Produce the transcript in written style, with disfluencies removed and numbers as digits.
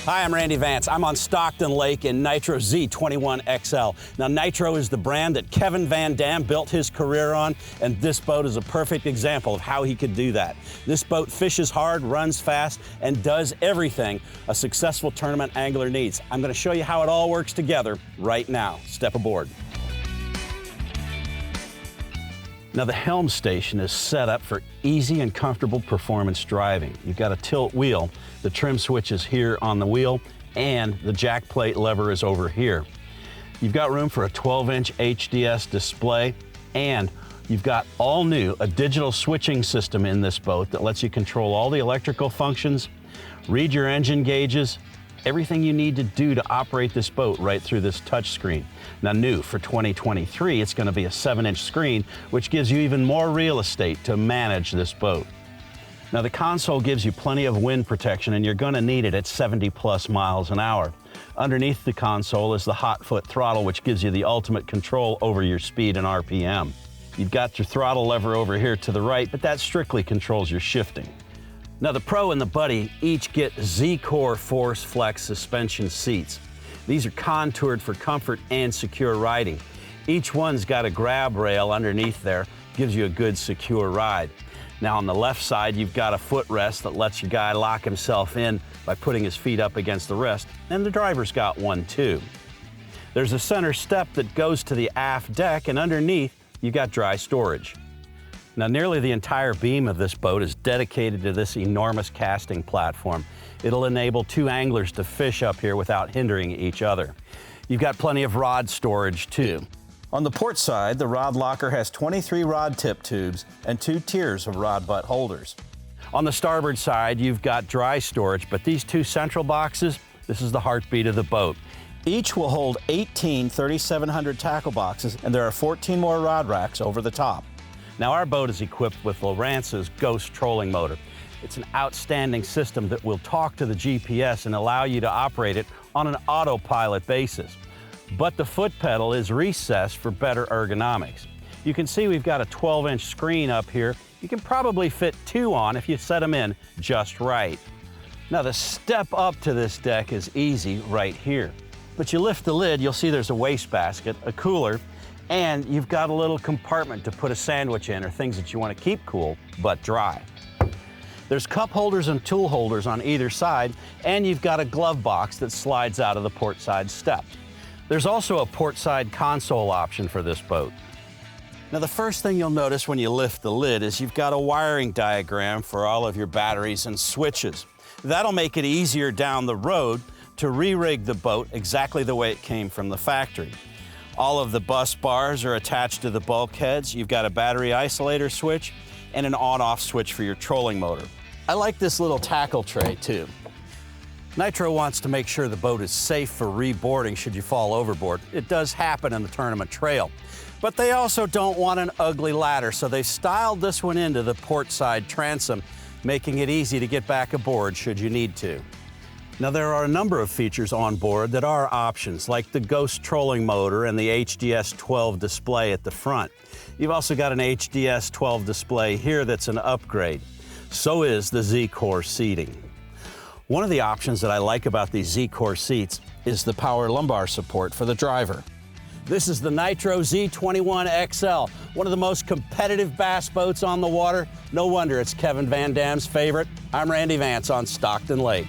Hi, I'm Randy Vance. I'm on Stockton Lake in Nitro Z21 XL. Now, Nitro is the brand that Kevin Van Dam built his career on, and this boat is a perfect example of how he could do that. This boat fishes hard, runs fast, and does everything a successful tournament angler needs. I'm going to show you how it all works together right now. Step aboard. Now, the helm station is set up for easy and comfortable performance driving. You've got a tilt wheel, the trim switch is here on the wheel, and the jack plate lever is over here. You've got room for a 12-inch HDS display, and you've got all new, a digital switching system in this boat that lets you control all the electrical functions, read your engine gauges, everything you need to do to operate this boat right through this touch screen. Now, new for 2023, it's going to be a 7-inch screen, which gives you even more real estate to manage this boat. Now, the console gives you plenty of wind protection, and you're going to need it at 70+ miles an hour. Underneath the console is the hot foot throttle, which gives you the ultimate control over your speed and RPM. You've got your throttle lever over here to the right, but that strictly controls your shifting. Now, the Pro and the Buddy each get Z-Core Force Flex suspension seats. These are contoured for comfort and secure riding. Each one's got a grab rail underneath there, gives you a good secure ride. Now, on the left side, you've got a footrest that lets your guy lock himself in by putting his feet up against the rest, and the driver's got one too. There's a center step that goes to the aft deck, and underneath, you've got dry storage. Now, nearly the entire beam of this boat is dedicated to this enormous casting platform. It'll enable two anglers to fish up here without hindering each other. You've got plenty of rod storage too. On the port side, the rod locker has 23 rod tip tubes and 2 tiers of rod butt holders. On the starboard side, you've got dry storage, but these 2 central boxes, this is the heartbeat of the boat. Each will hold 18 3,700 tackle boxes, and there are 14 more rod racks over the top. Now, our boat is equipped with Lowrance's Ghost trolling motor. It's an outstanding system that will talk to the GPS and allow you to operate it on an autopilot basis. But the foot pedal is recessed for better ergonomics. You can see we've got a 12-inch screen up here. You can probably fit 2 on if you set them in just right. Now, the step up to this deck is easy right here. But you lift the lid, you'll see there's a wastebasket, a cooler, and you've got a little compartment to put a sandwich in or things that you want to keep cool but dry. There's cup holders and tool holders on either side, and you've got a glove box that slides out of the port side step. There's also a port side console option for this boat. Now, the first thing you'll notice when you lift the lid is you've got a wiring diagram for all of your batteries and switches. That'll make it easier down the road to re-rig the boat exactly the way it came from the factory. All of the bus bars are attached to the bulkheads. You've got a battery isolator switch and an on-off switch for your trolling motor. I like this little tackle tray too. Nitro wants to make sure the boat is safe for reboarding should you fall overboard. It does happen in the tournament trail. But they also don't want an ugly ladder, so they've styled this one into the port side transom, making it easy to get back aboard should you need to. Now, there are a number of features on board that are options, like the Ghost trolling motor and the HDS 12 display at the front. You've also got an HDS 12 display here that's an upgrade. So is the Z-Core seating. One of the options that I like about these Z-Core seats is the power lumbar support for the driver. This is the Nitro Z21 XL, one of the most competitive bass boats on the water. No wonder it's Kevin Van Dam's favorite. I'm Randy Vance on Stockton Lake.